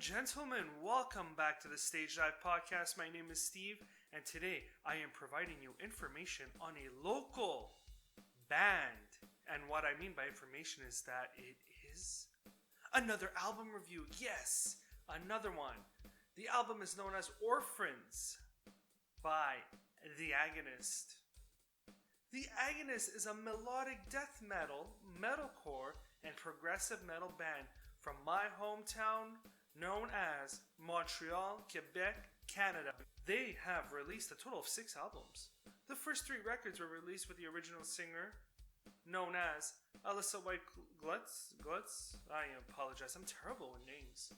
gentlemen, welcome back to the Stage Dive Podcast. My name is Steve, and today I am providing you information on a local band. And what I mean by information is that it is another album review. Yes, another one. The album is known as Orphans by The Agonist. The Agonist is a melodic death metal, metalcore, and progressive metal band from my hometown, known as Montreal, Quebec, Canada. They have released a total of 6 albums. The first 3 records were released with the original singer, known as Alyssa White Glutz. I apologize, I'm terrible with names.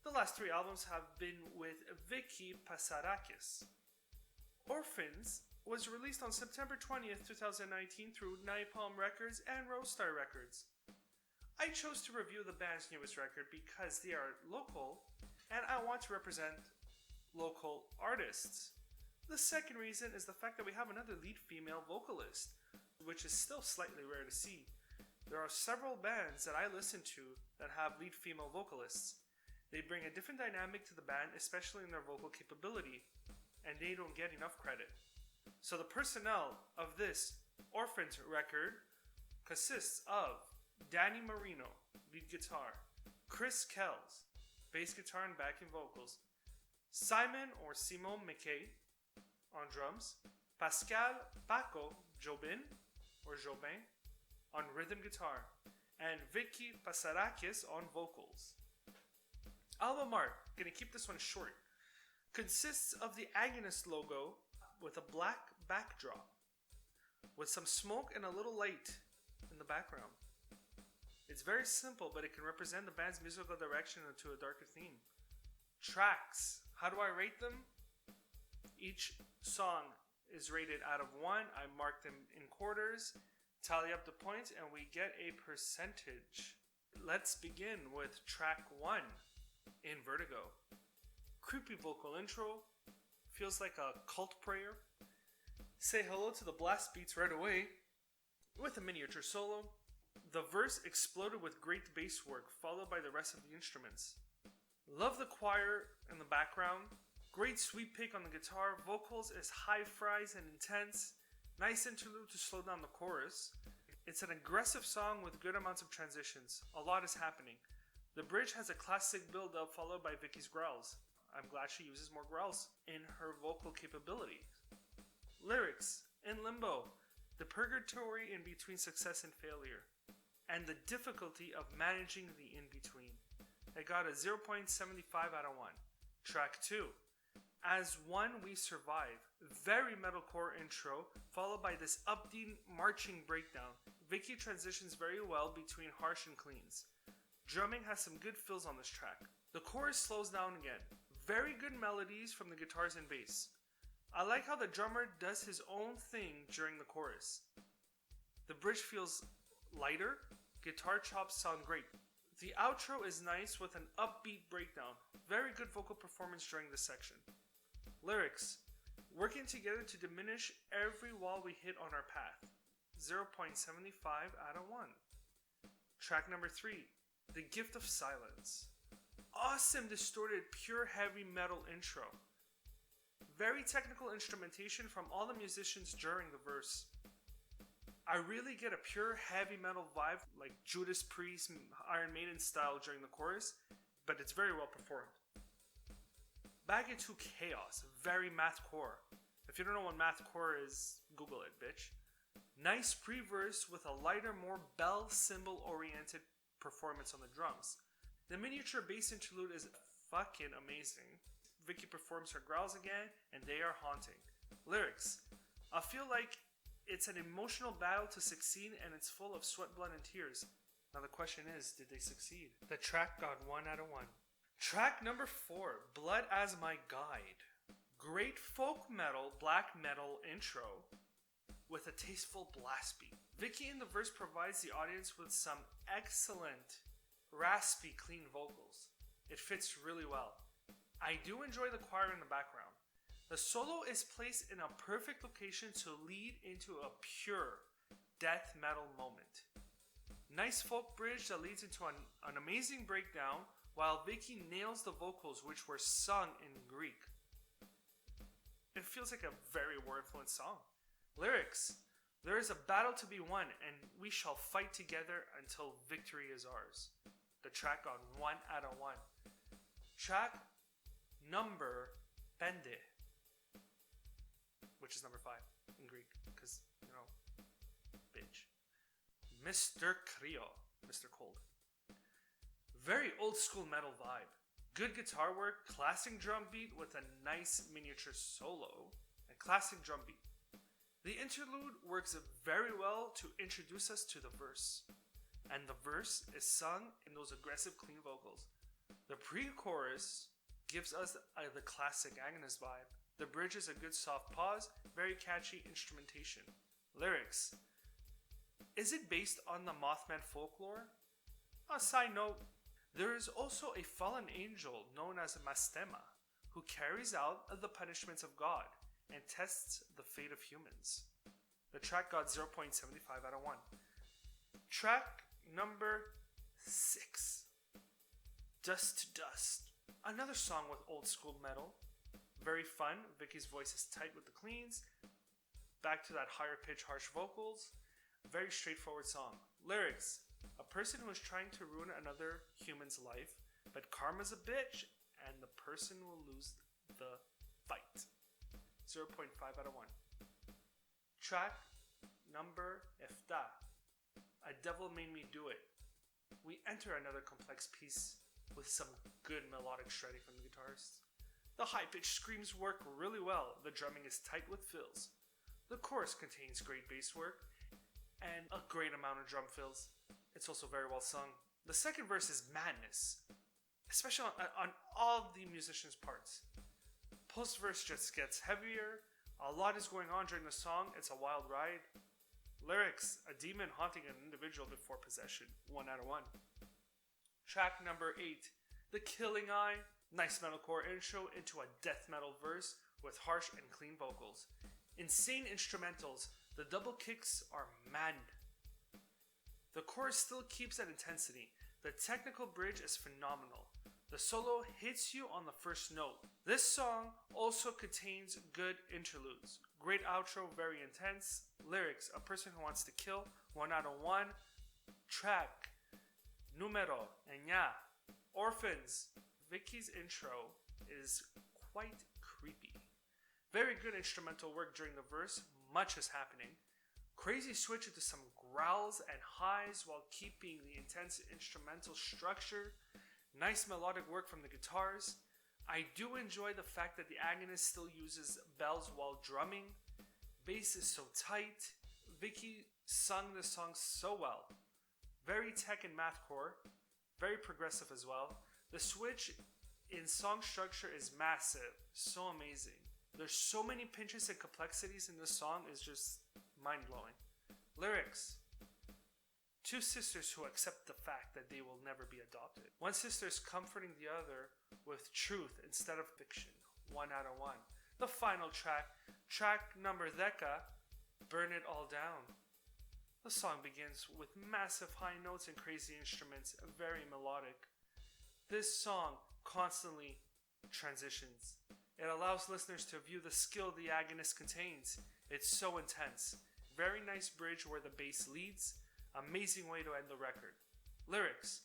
The last 3 albums have been with Vicky Pasarakis. Orphans was released on September 20th, 2019 through Napalm Records and Roadstar Records. I chose to review the band's newest record because they are local and I want to represent local artists. The second reason is the fact that we have another lead female vocalist, which is still slightly rare to see. There are several bands that I listen to that have lead female vocalists. They bring a different dynamic to the band, especially in their vocal capability, and they don't get enough credit. So the personnel of this Orphans record consists of Danny Marino, lead guitar, Chris Kells, bass guitar and backing vocals, Simon or Simon McKay on drums, Pascal Paco Jobin on rhythm guitar, and Vicky Pasarakis on vocals. Album art, gonna keep this one short, consists of the Agonist logo with a black backdrop with some smoke and a little light in the background. It's very simple, but it can represent the band's musical direction into a darker theme. Tracks. How do I rate them? Each song is rated out of 1. I mark them in quarters, tally up the points, and we get a percentage. Let's begin with track 1 in Vertigo. Creepy vocal intro. Feels like a cult prayer. Say hello to the blast beats right away with a miniature solo. The verse exploded with great bass work, followed by the rest of the instruments. Love the choir in the background. Great sweep pick on the guitar. Vocals is high fries and intense. Nice interlude to slow down the chorus. It's an aggressive song with good amounts of transitions. A lot is happening. The bridge has a classic build-up followed by Vicky's growls. I'm glad she uses more growls in her vocal capability. Lyrics. In limbo. The purgatory in between success and failure, and the difficulty of managing the in-between. I got a 0.75 out of 1. Track 2. As One We Survive. Very metalcore intro, followed by this upbeat marching breakdown. Vicky transitions very well between harsh and cleans. Drumming has some good fills on this track. The chorus slows down again. Very good melodies from the guitars and bass. I like how the drummer does his own thing during the chorus. The bridge feels lighter. Guitar chops sound great. The outro is nice with an upbeat breakdown. Very good vocal performance during this section. Lyrics. Working together to diminish every wall we hit on our path. 0.75 out of 1. Track number 3. The Gift of Silence. Awesome distorted pure heavy metal intro. Very technical instrumentation from all the musicians during the verse. I really get a pure heavy metal vibe like Judas Priest, Iron Maiden style during the chorus, but it's very well performed. Back into Chaos, very mathcore. If you don't know what mathcore is, Google it, bitch. Nice pre-verse with a lighter, more bell cymbal oriented performance on the drums. The miniature bass interlude is fucking amazing. Vicky performs her growls again, and they are haunting. Lyrics. I feel like it's an emotional battle to succeed, and it's full of sweat, blood, and tears. Now the question is, did they succeed? The track got 1 out of 1. Track number 4, Blood as My Guide. Great folk metal, black metal intro with a tasteful blast beat. Vicky in the verse provides the audience with some excellent, raspy, clean vocals. It fits really well. I do enjoy the choir in the background. The solo is placed in a perfect location to lead into a pure death metal moment. Nice folk bridge that leads into an amazing breakdown while Vicky nails the vocals which were sung in Greek. It feels like a very war-influenced song. Lyrics: there is a battle to be won, and we shall fight together until victory is ours. The track got 1 out of 1. Track number Bende, which is number 5 in Greek, because, bitch. Mr. Creo, Mr. Cold. Very old school metal vibe. Good guitar work, classic drum beat with a nice miniature solo, and classic drum beat. The interlude works very well to introduce us to the verse, and the verse is sung in those aggressive clean vocals. The pre-chorus gives us the classic Agonist vibe. The bridge is a good soft pause, very catchy instrumentation. Lyrics: is it based on the Mothman folklore? A side note, there is also a fallen angel known as Mastema, who carries out the punishments of God and tests the fate of humans. The track got 0.75 out of 1. Track number 6. Dust to Dust. Another song with old school metal. Very fun. Vicky's voice is tight with the cleans. Back to that higher pitch, harsh vocals. Very straightforward song. Lyrics: a person who is trying to ruin another human's life, but karma's a bitch, and the person will lose the fight. 0.5 out of 1. Track number Efta. A Devil Made Me Do It. We enter another complex piece with some good melodic shredding from the guitarists. The high-pitched screams work really well. The drumming is tight with fills. The chorus contains great bass work and a great amount of drum fills. It's also very well sung. The second verse is madness, especially on all the musicians' parts. Post-verse just gets heavier. A lot is going on during the song. It's a wild ride. Lyrics: a demon haunting an individual before possession. 1 out of 1. Track number 8. The Killing Eye. Nice metalcore intro into a death metal verse with harsh and clean vocals. Insane instrumentals. The double kicks are mad. The chorus still keeps that intensity. The technical bridge is phenomenal. The solo hits you on the first note. This song also contains good interludes. Great outro, very intense. Lyrics: a person who wants to kill. 1 out of 1. Track numero Enya. Orphans. Vicky's intro is quite creepy. Very good instrumental work during the verse. Much is happening. Crazy switch into some growls and highs while keeping the intense instrumental structure. Nice melodic work from the guitars. I do enjoy the fact that the Agonist still uses bells while drumming. Bass is so tight. Vicky sung this song so well. Very tech and mathcore. Very progressive as well. The switch in song structure is massive. So amazing. There's so many pinches and complexities in this song, is just mind-blowing. Lyrics: 2 sisters who accept the fact that they will never be adopted. One sister is comforting the other with truth instead of fiction. 1 out of 1. The final track, track number 10, Burn It All Down. The song begins with massive high notes and crazy instruments, very melodic. This song constantly transitions. It allows listeners to view the skill the Agonist contains. It's so intense. Very nice bridge where the bass leads. Amazing way to end the record. Lyrics: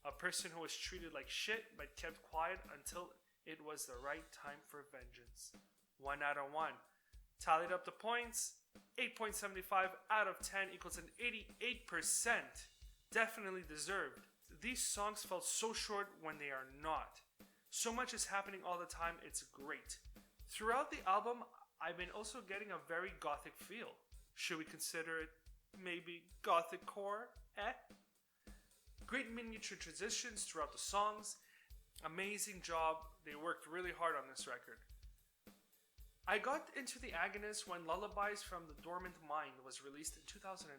a person who was treated like shit but kept quiet until it was the right time for vengeance. 1 out of 1. Tallied up the points. 8.75 out of 10 equals an 88%. Definitely deserved. These songs felt so short when they are not. So much is happening all the time, it's great. Throughout the album, I've been also getting a very gothic feel. Should we consider it maybe gothic core? Great miniature transitions throughout the songs. Amazing job. They worked really hard on this record. I got into the Agonist when Lullabies from the Dormant Mind was released in 2009,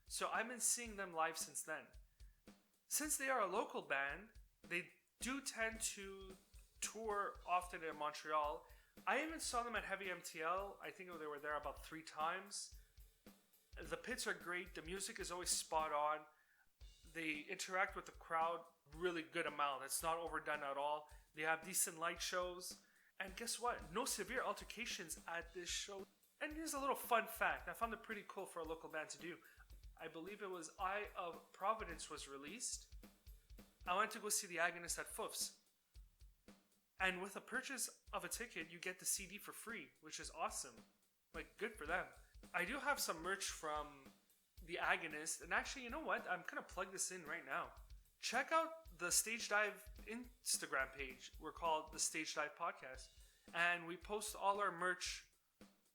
so I've been seeing them live since then. Since they are a local band, they do tend to tour often in Montreal. I even saw them at Heavy MTL. I think they were there about 3 times. The pits are great. The music is always spot on. They interact with the crowd really good amount. It's not overdone at all. They have decent light shows. And guess what? No severe altercations at this show. And here's a little fun fact. I found it pretty cool for a local band to do. I believe it was Eye of Providence was released. I went to go see the Agonist at Foof's. And with a purchase of a ticket, you get the CD for free, which is awesome. Like, good for them. I do have some merch from the Agonist. And actually, you know what? I'm going to plug this in right now. Check out the Stage Dive Instagram page. We're called the Stage Dive Podcast. And we post all our merch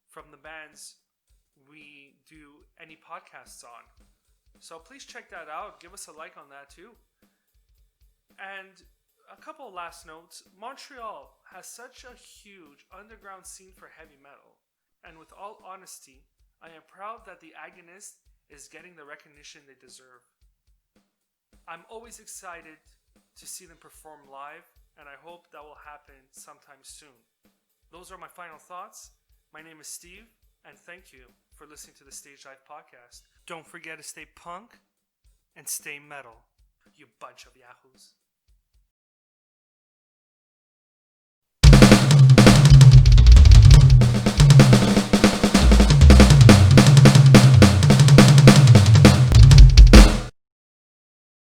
from the bands we do any podcasts on. So please check that out. Give us a like on that too. And a couple of last notes. Montreal has such a huge underground scene for heavy metal. And with all honesty, I am proud that the Agonist is getting the recognition they deserve. I'm always excited to see them perform live, and I hope that will happen sometime soon. Those are my final thoughts. My name is Steve, and thank you for listening to the Stage Dive Podcast. Don't forget to stay punk and stay metal, you bunch of yahoos.